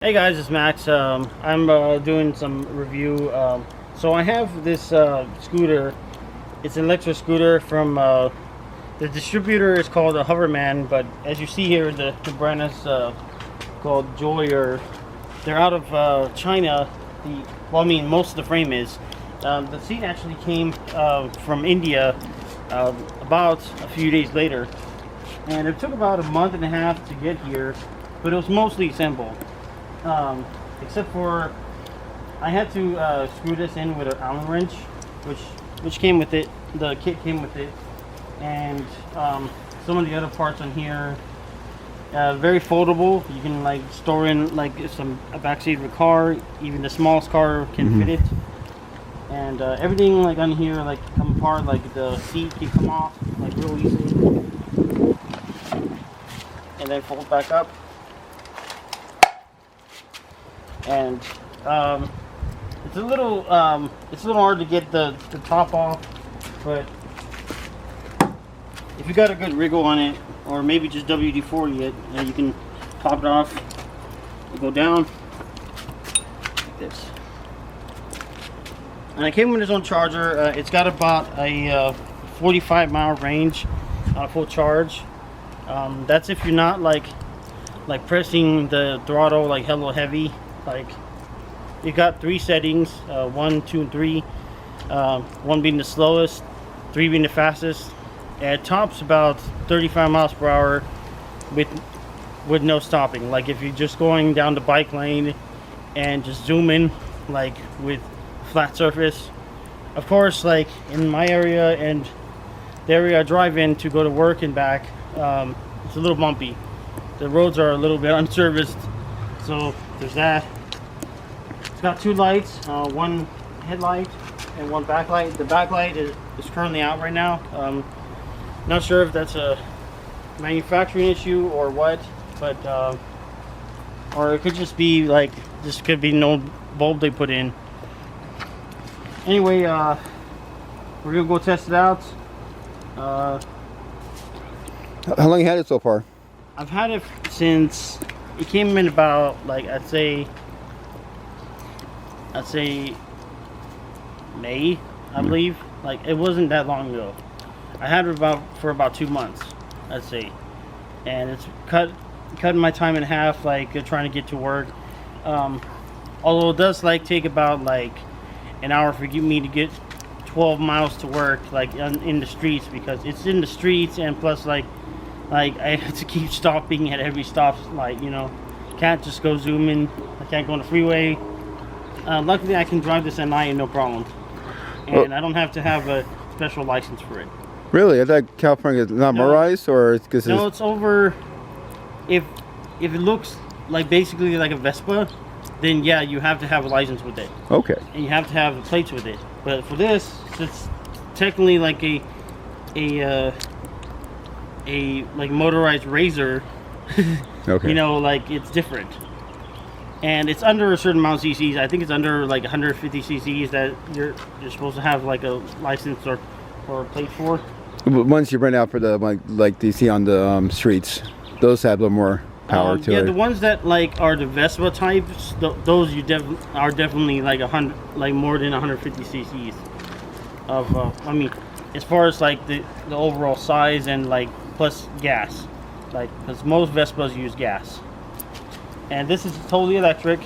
Hey guys, it's Max. I'm doing some review. So I have this scooter. It's an electric scooter from the distributor is called a Hovermen, but as you see here, the brand is called Joy. Or they're out of China. Well, I mean, most of the frame is. The seat actually came from India about a few days later, and it took about a month and a half to get here, but it was mostly assembled. Except for I had to screw this in with an Allen wrench, which came with it. The kit came with it, and some of the other parts on here very foldable. You can like store in like a backseat of a car. Even the smallest car can fit it, and everything like on here like come apart. Like the seat can come off like real easily, and then fold back up. And it's a little hard to get the top off, but if you got a good wriggle on it, or maybe just WD-40 it, and you can pop it off and go down like this. And it came with its own charger. It's got about a 45-mile range on a full charge. That's if you're not like pressing the throttle like hella heavy. Like, you got 3 settings, 1, 2, and 3. 1 being the slowest, 3 being the fastest. And it tops about 35 miles per hour with no stopping. Like if you're just going down the bike lane and just zooming, like with flat surface. Of course, like in my area and the area I drive in to go to work and back, it's a little bumpy. The roads are a little bit unserviced, so there's that. It's got 2 lights, 1 headlight and 1 backlight. The backlight is currently out right now. Not sure if that's a manufacturing issue or what, but or it could just be like this could be no bulb they put in. Anyway, we're gonna go test it out. How long you had it so far? I've had it since it came in about like I'd say May, I believe. Like it wasn't that long ago. I had it for about 2 months, I'd say, and it's cutting my time in half, like trying to get to work. Although it does like take about like an hour for me to get 12 miles to work, like in the streets, because it's in the streets, and plus like I have to keep stopping at every stop, like, you know, can't just go zooming. I can't go on the freeway. Luckily I can drive this at night no problem, and I don't have to have a special license for it. Really? I thought California is not motorized, or it's because no, it's over. If it looks like basically like a Vespa, then yeah, you have to have a license with it. Okay. And you have to have the plates with it. But for this, it's technically like a like motorized razor. Okay. You know, like it's different. And it's under a certain amount of cc's. I think it's under like 150 cc's that you're supposed to have like a license or a plate for. But once you rent out for the like you see on the streets, those have a little more power to it. Yeah, the ones that like are the Vespa types, those you are definitely like 100, like more than 150 cc's of. I mean, as far as like the overall size and like plus gas, like because most Vespas use gas. And this is totally electric.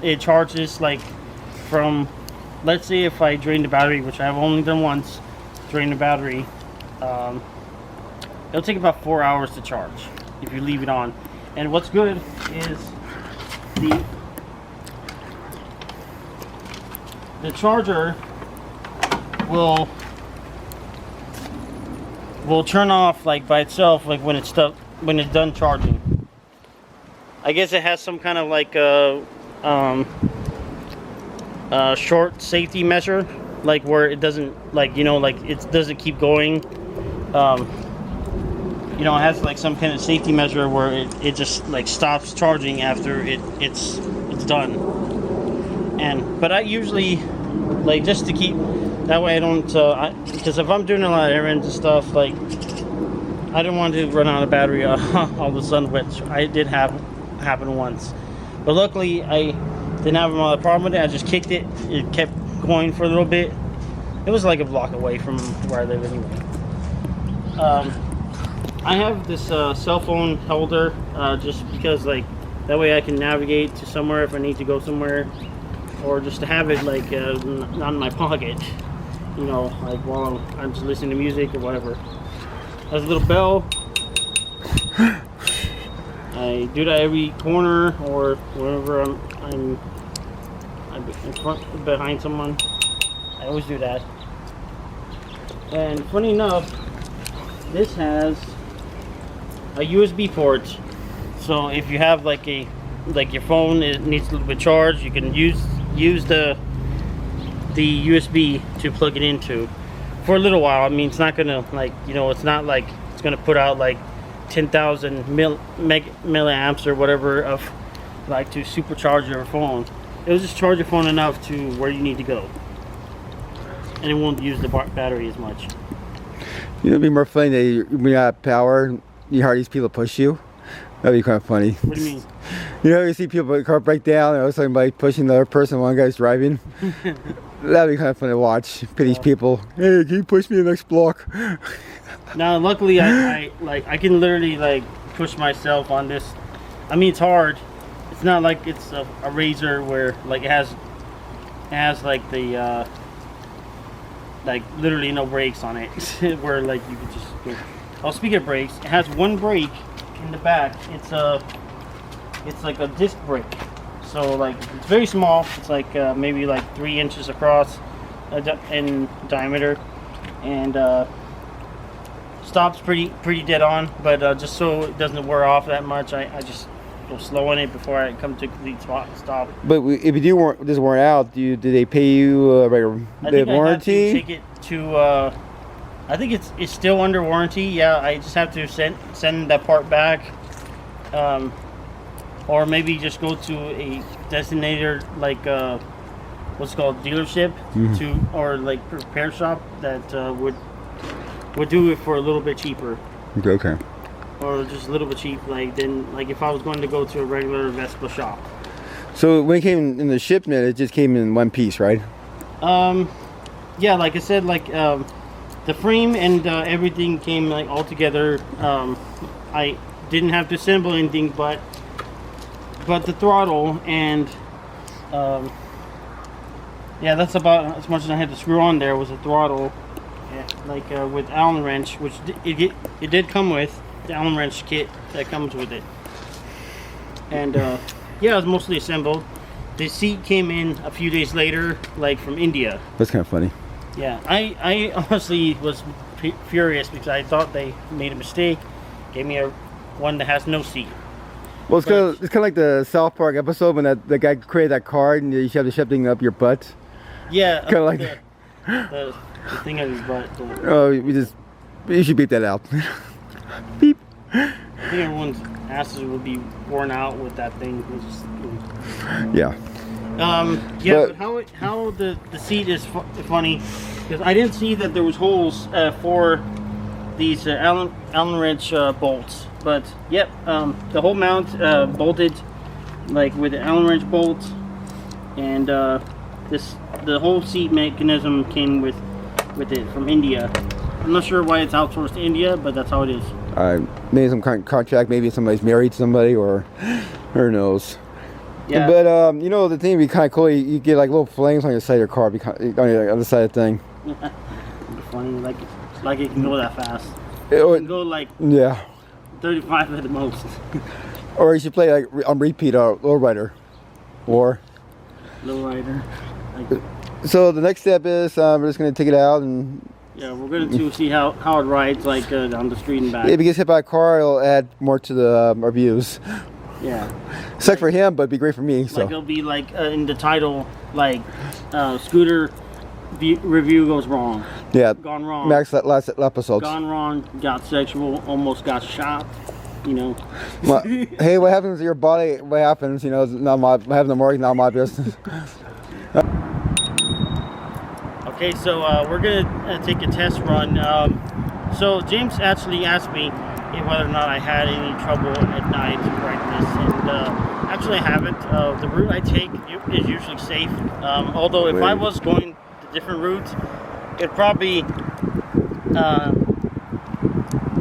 It charges like from, let's say if I drain the battery, which I've only done once, drain the battery, it'll take about 4 hours to charge if you leave it on. And what's good is the charger will turn off like by itself, like when it's done charging. I guess it has some kind of like short safety measure, like where it doesn't, like, you know, like it doesn't keep going. You know, it has like some kind of safety measure where it just like stops charging after it's done. But I usually like, just to keep that way I don't because if I'm doing a lot of errands and stuff, like I don't want to run out of battery all of a sudden, which I did happen once. But luckily, I didn't have a problem with it. I just kicked it. It kept going for a little bit. It was like a block away from where I live anyway. I have this cell phone holder just because like that way I can navigate to somewhere if I need to go somewhere, or just to have it like not in my pocket, you know, like while I'm just listening to music or whatever. Has a little bell. I do that every corner or whenever I'm in front behind someone. I always do that. And funny enough, this has a USB port. So if you have like your phone, it needs a little bit of charge, you can use the USB to plug it into for a little while. I mean, it's not gonna like, you know, it's not like it's gonna put out like 10,000 milliamps or whatever of like to supercharge your phone. It'll just charge your phone enough to where you need to go, and it won't use the battery as much. You know, it'd be more funny that when you have power, you hear these people push you. That'd be kind of funny. What do you mean? You know, you see people, the car break down, and all of a sudden somebody pushing the other person, one guy's driving. That'd be kind of fun to watch. Pity these people. Hey, can you push me the next block? Now, luckily, I can literally like push myself on this. I mean, it's hard. It's not like it's a razor where like it has like the like literally no brakes on it, where like you could just go. Oh, speaking of brakes, it has one brake in the back. It's like a disc brake, so like it's very small. It's like maybe like 3 inches across in diameter, and stops pretty dead on. But just so it doesn't wear off that much, I just go slow on it before I come to a complete stop. But if you do this worn out, do they pay you regular warranty? I have to take it to. I think it's still under warranty. Yeah, I just have to send that part back, or maybe just go to a designated like what's it called, dealership, or like repair shop that would do it for a little bit cheaper. Okay. Or just a little bit cheap, like if I was going to go to a regular Vespa shop. So when it came in the shipment, it just came in one piece, right? Yeah, like I said, like the frame and everything came like all together. I didn't have to assemble anything but the throttle, and yeah, that's about as much as I had to screw on. There was a throttle, like with Allen wrench, which it did come with. The Allen wrench kit that comes with it, and yeah, it was mostly assembled. The seat came in a few days later, like from India. That's kind of funny. Yeah, I honestly was furious because I thought they made a mistake, gave me one that has no seat. Well, it's kind of like the South Park episode when the guy created that card and you have to shove things up your butt. Yeah, kind of like the thing of his butt. Oh, you should beep that out. Beep. I think everyone's asses would be worn out with that thing. Yeah. Yeah, but how the seat is funny, because I didn't see that there was holes for these Allen wrench bolts. But yep, the whole mount bolted like with the Allen wrench bolt, and the whole seat mechanism came with it from India. I'm not sure why it's outsourced to India, but that's how it is. Maybe some kind of contract. Maybe somebody's married to somebody, or who knows. Yeah. But you know, the thing would be kind of cool. You get like little flames on your side of your car, on the other side of the thing. It'd be funny, like it can go that fast. It can go like 35 at the most. Or you should play like on repeat Lowrider, or Lowrider. So the next step is we're just gonna take it out and. Yeah, we're going to see how it rides like on the street and back. If he gets hit by a car, it'll add more to the reviews. Yeah. Sucks for him, but it'd be great for me. So. Like it'll be like in the title, like scooter review goes wrong. Yeah. Gone wrong. Max last episode. Gone wrong. Got sexual. Almost got shot. You know. Well, hey, what happens to your body? What happens? You know, not my. What happened to Mark? Not my business. Okay, so we're gonna take a test run. So James actually asked me whether or not I had any trouble at night writing this, and Unfortunately, I haven't. The route I take is usually safe. Although if I was going to different routes, it'd probably.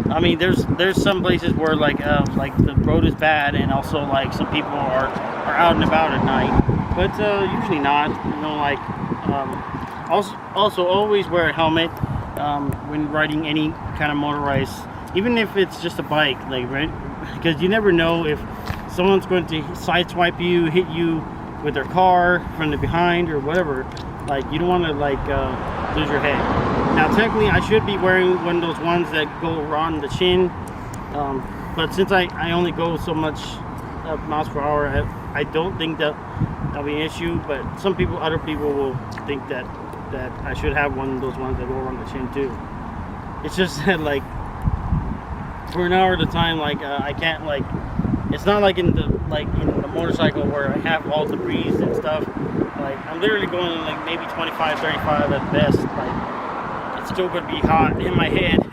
I mean, there's some places where like the road is bad, and also like some people are out and about at night, but usually not. You know, like also always wear a helmet when riding any kind of motorized, even if it's just a bike, like right, because you never know if someone's going to sideswipe you, hit you with their car from the behind or whatever. Like you don't want to like lose your head. Now technically I should be wearing one of those ones that go around the chin, but since I only go so much miles per hour, I don't think that'll be an issue. But other people will think that I should have one of those ones that go around the chin too. It's just that like for an hour at a time, like I can't like. It's not like in the motorcycle where I have all the breeze and stuff. Like I'm literally going like maybe 25, 35 at best. Like it's still gonna be hot in my head.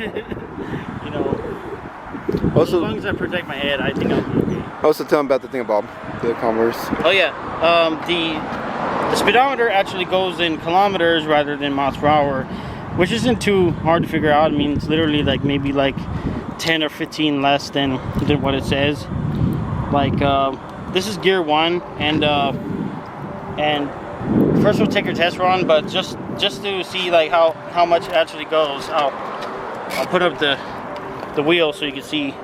You know. Also, as long as I protect my head, I think I'll be okay. Also, tell them about the thing about the Converse. Oh yeah, the speedometer actually goes in kilometers rather than miles per hour, which isn't too hard to figure out. I mean, it's literally like maybe like 10 or 15 less than what it says. Like this is gear 1, and first we'll take your test run, but just to see like how much it actually goes, I'll put up the wheel so you can see.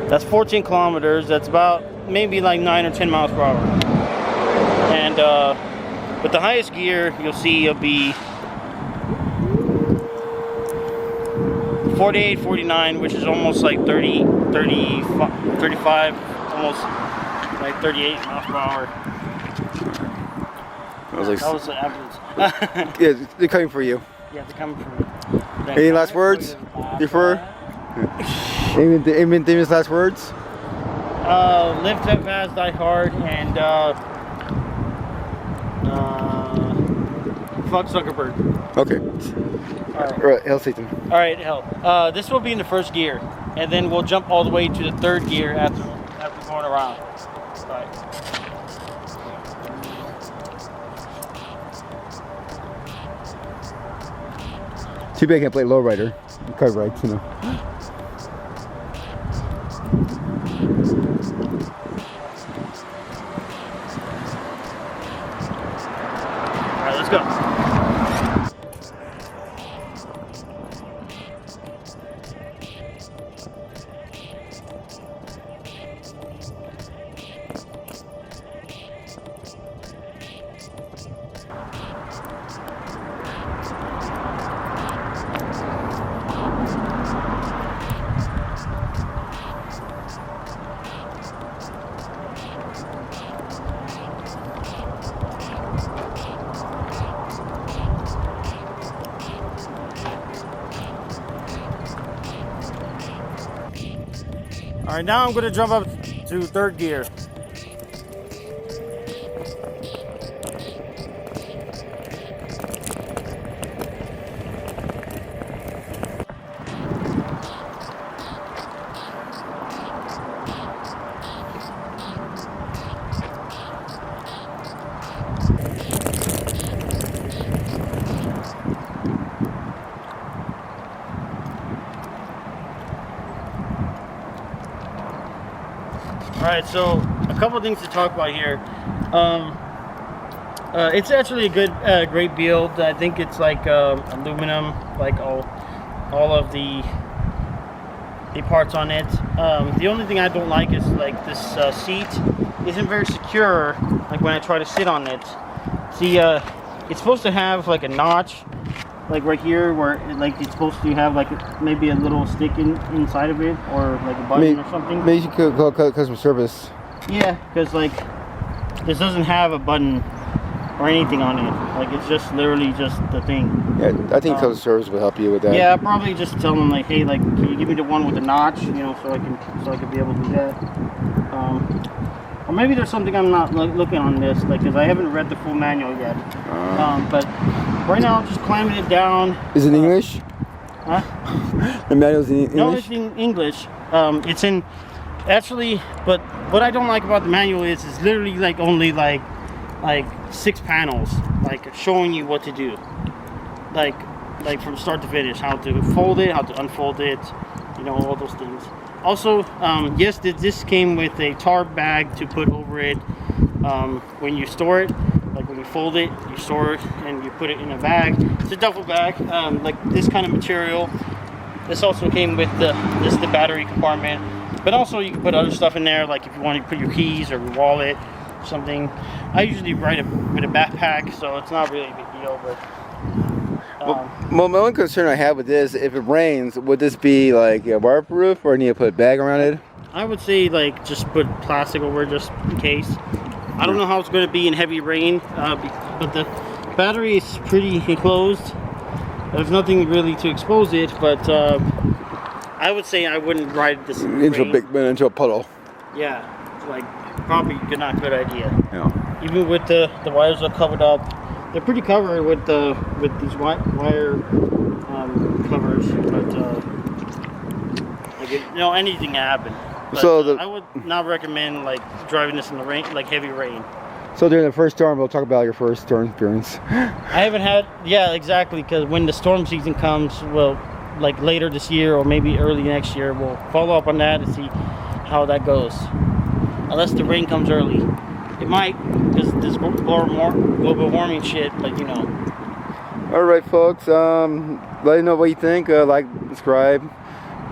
That's 14 kilometers. That's about maybe like 9 or 10 miles per hour. And with the highest gear, you'll see it'll be 48, 49, which is almost like 30, 35, almost like 38 miles per hour. That was the average. Yeah, they're coming for you. Yeah, they're coming for me. Any last words before? Any famous last words? Live fast, die hard, and fuck Zuckerberg. Okay. All right, hell Satan. All right, hell. This will be in the first gear, and then we'll jump all the way to the third gear after going around. All right. Too bad I can't play lowrider. Car rides, you know. All right, let's go. All right, now I'm going to jump up to third gear. Alright, so a couple things to talk about here. It's actually a good, great build. I think it's like aluminum, like all of the parts on it. The only thing I don't like is like this seat isn't very secure. Like when I try to sit on it. See, it's supposed to have like a notch, like right here, where it's supposed to have like maybe a little stick inside of it, or like a button or something. Maybe you could call customer service. Yeah, because like this doesn't have a button or anything on it. Like it's just literally just the thing. Yeah, I think customer service will help you with that. Yeah, I'll probably just tell them like, hey, like, can you give me the one with the notch, you know, so I can be able to do that. Or maybe there's something I'm not looking on this, like, because I haven't read the full manual yet. But right now I'm just climbing it down. Is it in English? Huh? The manual's in English? No, it's in English. It's in, actually, but what I don't like about the manual is it's literally like only like 6 panels, like showing you what to do, like from start to finish, how to fold it, how to unfold it, you know, all those things. Also, yes, this came with a tarp bag to put over it when you store it. Like when you fold it, you store it and you put it in a bag. It's a duffel bag, like this kind of material. This also came with the battery compartment, but also you can put other stuff in there, like if you want to put your keys or your wallet, or something. I usually ride with a backpack, so it's not really a big deal. But well, my only concern I have with this, if it rains, would this be like waterproof, or need to put a bag around it? I would say like just put plastic over it just in case. I don't know how it's going to be in heavy rain, but the battery is pretty enclosed. There's nothing really to expose it, but I would say I wouldn't ride this into a puddle. Yeah, like probably not a good idea. Yeah. Even with the wires are covered up, they're pretty covered with these wire covers, but like you know, anything can happen. But, so I would not recommend like driving this in the rain, like heavy rain. So during the first storm, we'll talk about your first storm experience. I haven't had, yeah, exactly, because when the storm season comes, well, like later this year or maybe early next year, we'll follow up on that and see how that goes. Unless the rain comes early. It might, because this global warming shit, but you know. All right, folks, let me know what you think. Like, subscribe.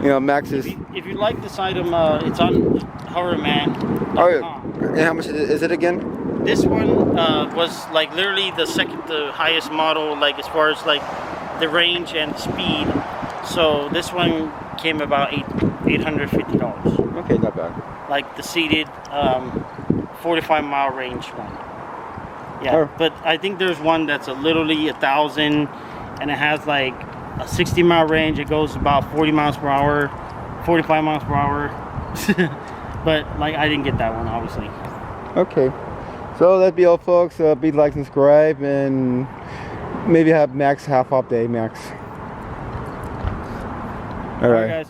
You know, Max is... If you like this item, it's on Hovermen.com. Oh, and how much is it again? This one was like literally the highest model, like as far as like the range and the speed. So this one came about $850. Okay, not bad. Like the seated 45-mile range one. Yeah, Oh. but I think there's one that's literally 1,000, and it has like a 60-mile range. It goes about 40 miles per hour, 45 miles per hour. But like I didn't get that one, obviously. Okay, so that'd be all, folks. Be like and subscribe, and maybe have Max half off day, Max. All right, guys.